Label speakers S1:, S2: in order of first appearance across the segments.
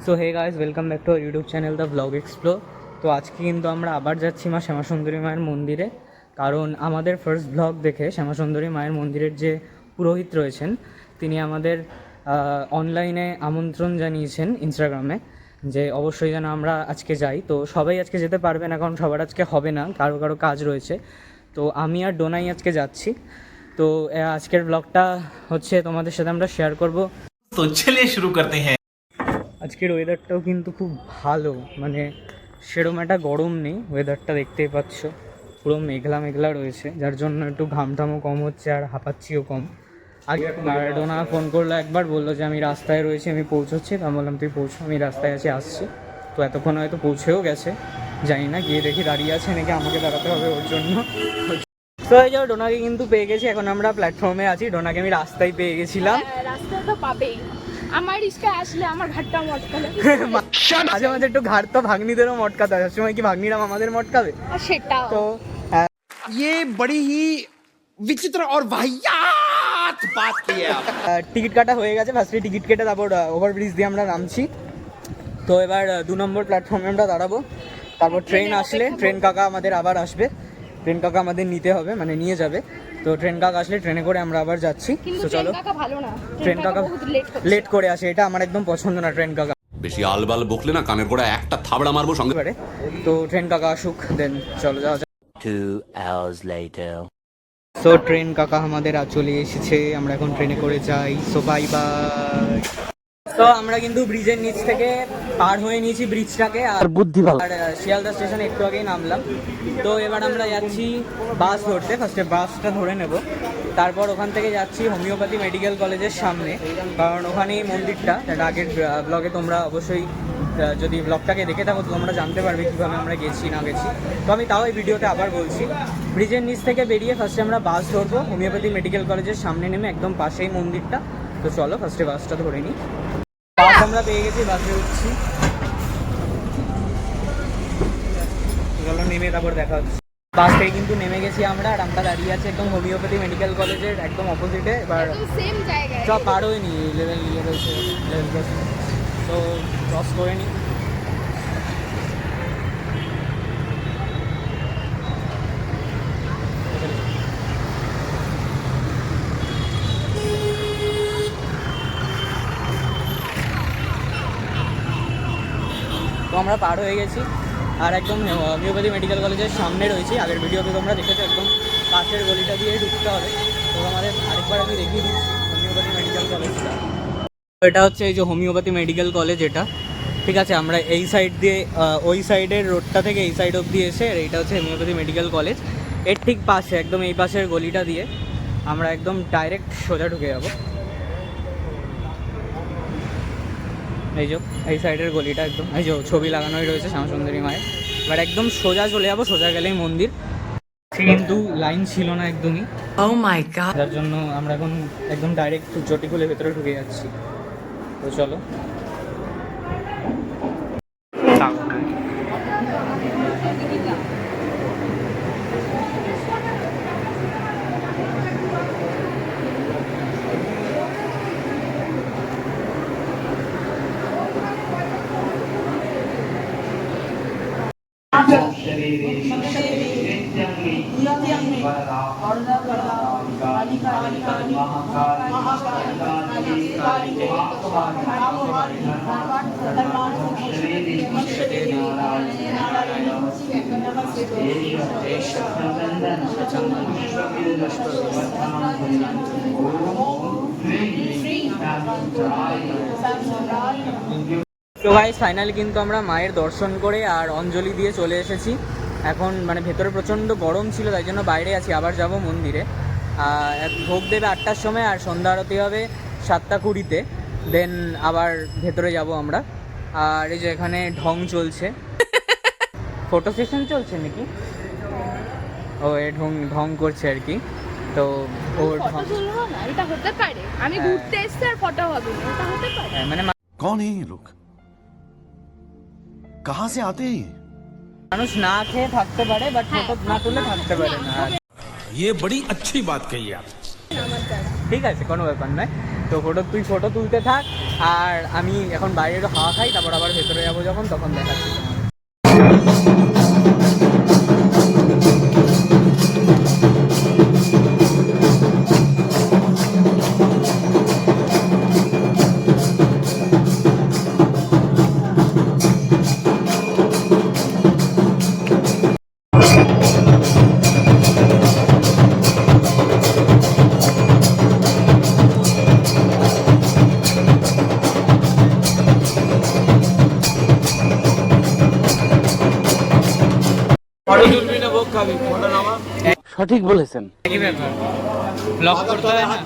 S1: So hey guys, welcome back to YouTube channel the blog explore. তো আজকে কিন্তু আমরা আবার যাচ্ছি মা শ্যামাসুন্দরী মায়ের মন্দিরে, কারণ আমাদের ফার্স্ট ব্লগ দেখে শ্যামাসুন্দরী মায়ের মন্দিরের যে পুরোহিত রয়েছেন তিনি আমাদের অনলাইনে আমন্ত্রণ জানিয়েছেন ইনস্টাগ্রামে যে অবশ্যই যেন আমরা আজকে যাই। তো সবাই আজকে যেতে পারবে না, কারণ সবার আজকে হবে না, কারো কারো কাজ রয়েছে। তো আমি আর ডোনাই আজকে যাচ্ছি। তো আজকের ব্লগটা হচ্ছে তোমাদের সাথে আমরা শেয়ার করব।
S2: তো চলিয়ে শুরু করতে হ্যাঁ।
S1: আজকের ওয়েদারটাও কিন্তু খুব ভালো, মানে সেরকম একটা গরম নেই, ওয়েদারটা দেখতেই পাচ্ছ পুরো মেঘলা মেঘলা রয়েছে, যার জন্য একটু ঘামটামও কম হচ্ছে আর হাঁপাচ্ছিও কম। আগে ম্যারাডোনা ফোন করলো একবার, বললো যে আমি রাস্তায় রয়েছি, আমি পৌঁছচ্ছি। তো আমি বললাম তুই পৌঁছো, আমি রাস্তায় আছি, আসছি। তো এতক্ষণ হয়তো পৌঁছেও গেছে, জানি না, গিয়ে দেখি দাঁড়িয়ে আছে নাকি আমাকে দাঁড়াতে হবে ওর জন্য। তো এই যাও, ডোনাকে কিন্তু পেয়ে গেছি, এখন আমরা প্ল্যাটফর্মে আছি। ডোনাকে আমি রাস্তায় পেয়ে গেছিলাম।
S3: রাস্তায় তো পাবেই, আমার রিস্কায় আসলে আমার ঘাটটা মটকালে
S1: মাঝে মাঝে একটু ঘাট তো ভাগ্নিদেরও মটকাতে হয়, সবসময় কি ভাগ্নিরা আমাদের মটকাবে?
S3: সেটাও
S1: তো
S2: ये बड़ी ही विचित्र और वाहियात बात की है आप।
S1: টিকিট কাটা হয়ে গেছে, ফার্স্টে টিকিট কেটে তারপর ওভারব্রিজ দিয়ে আমরা নামছি। তো এবার 2 নম্বর প্ল্যাটফর্মে আমরা দাঁড়াবো, তারপর ট্রেন আসলে ট্রেন কাকা আমাদের আবার আসবে, ট্রেন কাকা আমাদের নিতে হবে, মানে নিয়ে যাবে। তো ট্রেন কাকা আসলে ট্রেনে করে আমরা আবার যাচ্ছি।
S3: কিন্তু
S1: তো
S3: ট্রেন
S1: চলো,
S3: কাকা ভালো না,
S1: ট্রেন কাকা
S3: বহুত লেট
S1: লেট করে আসে, এটা আমার একদম পছন্দ না ট্রেন কাকা।
S4: বেশি আলবাল বকলে না কানের গোড়া একটা থাবড়া মারবো সঙ্গে।
S1: তো ট্রেন কাকা আসুক, দেন চলো যাওয়া যাক।
S5: 2 hours later.
S1: সো ট্রেন কাকা আমাদের চলে এসেছে, আমরা এখন ট্রেনে করে যাই। So bye bye. তো আমরা কিন্তু ব্রিজের নিচ থেকে পার হয়ে নিয়েছি ব্রিজটাকে, আর বুদ্ধি ভালো, আর শিয়ালদা স্টেশনে একটু আগেই নামলাম। তো এবার আমরা যাচ্ছি বাস ধরতে, ফার্স্টে বাসটা ধরে নেব, তারপর ওখান থেকে যাচ্ছি হোমিওপ্যাথি মেডিকেল কলেজের সামনে, কারণ ওখানেই মন্দিরটা। যেটা আগের ব্লগে তোমরা অবশ্যই যদি ব্লগটাকে দেখে থাকো তো তোমরা জানতে পারবে কীভাবে আমরা গেছি না গেছি। তো আমি তাও এই ভিডিওতে আবার বলছি, ব্রিজের নিচ থেকে বেরিয়ে ফার্স্টে আমরা বাস ধরবো, হোমিওপ্যাথি মেডিকেল কলেজের সামনে নেমে একদম পাশেই মন্দিরটা। তো চলো ফার্স্টে বাসটা ধরে নিই। বাস আমরা পেয়ে গেছি, বাসে উঠছি, চলো নেমে তারপর দেখা হচ্ছে। বাস থেকে কিন্তু নেমে গেছি আমরা, আর আমরা দাঁড়িয়ে আছি একদম হোমিওপ্যাথি মেডিকেল কলেজের একদম অপোজিটে। এবার
S3: সেম জায়গায়
S1: সব পার হয়ে নি, লেভেল ইয়ে রয়েছে, লেভেল ক্রসিং, তো ক্রস করে নিই। তো আমরা পার হয়ে গেছি, আর একদম হোমিওপ্যাথি মেডিকেল কলেজের সামনে রয়েছি। আগের ভিডিওতে তোমরা দেখেছো একদম পাশের গলিটা দিয়ে ঢুকতে হবে। তো আমাদের আরেকবার আমি দেখিয়ে দিচ্ছি হোমিওপ্যাথি মেডিকেল কলেজটা। এটা হচ্ছে এই যে হোমিওপ্যাথি মেডিকেল কলেজ, এটা ঠিক আছে। আমরা এই সাইড দিয়ে ওই সাইডের রোডটা থেকে এই সাইড অবধি এসে, আর এইটা হচ্ছে হোমিওপ্যাথি মেডিকেল কলেজ। এর ঠিক পাশে একদম এই পাশের গলিটা দিয়ে আমরা একদম ডাইরেক্ট সোজা ঢুকে যাবো। এই যে এই সাইডের গলিটা একদম, এই যে ছবি লাগানোই রয়েছে শ্যামাসুন্দরী মায়ের। এবার একদম সোজা চলে যাবো, সোজা গেলেই মন্দির। কিন্তু লাইন ছিল না একদমই,
S5: Oh my god.
S1: যার জন্য আমরা এখন একদম ডাইরেক্ট চটি খুলে ভেতরে ঢুকে যাচ্ছি। তো চলো। তো গাইস ফাইনালি কিন্তু আমরা মায়ের দর্শন করে আর অঞ্জলি দিয়ে চলে এসেছি। এখন মানে ভেতরে প্রচণ্ড গরম ছিল, তাই জন্য বাইরে আছি, আবার যাব মন্দিরে। ভোগ দেবে 8টার সময়, আর সন্ধ্যা আরতি হবে 7:20-তে, দেন আবার ভেতরে যাব আমরা। আর এই যে এখানে ঢং চলছে, ফটো সেশন চলছে নাকি, ও এ ঢং করছে আর কি। তো ওর
S3: ফটো তুলবো না, এটা হতে পারে আমি ঘুরতে এসেছি আর ফটো হবে না, এটা হতে পারে।
S1: মানে
S2: कौन है ये लोग, कहाँ से आते हैं ये?
S1: মানুষ না খেয়ে থাকতে পারে, বাট ফটো না তুলে থাকতে পারে না।
S2: ये बड़ी अच्छी बात कही आप।
S1: ঠিক আছে, কোনো ব্যাপার নয়। তো তুই ফটো তুলতে থাক, আর আমি এখন বাইরে একটু হাওয়া খাই, তারপর আবার ভেতরে যাবো যখন, তখন দেখাচ্ছি তোমাদের।
S5: সঠিক বলেছেন।
S1: একই ব্যাপার, ব্লগ করতে হয় না?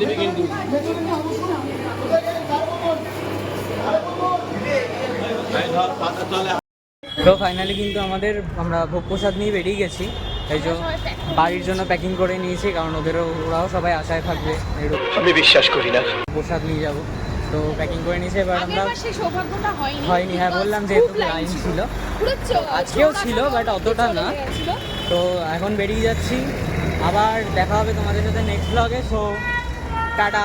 S1: তো ফাইনালি কিন্তু আমরা ভোগ প্রসাদ নিয়ে বেরিয়ে গেছি। এই যে বাড়ির জন্য প্যাকিং করে নিয়েছি, কারণ ওরাও সবাই আশায় থাকবে, আমি বিশ্বাস করি না প্রসাদ নিয়ে যাব। তো প্যাকিং করে নিয়েছি, এবার আমরা হয়নি। হ্যাঁ বললাম, যেহেতু লাইন ছিল, আজকেও ছিল, বাট অতটা না। তো এখন বেরিয়ে যাচ্ছি, আবার দেখা হবে তোমাদের সাথে নেক্সট ব্লগে। So tata.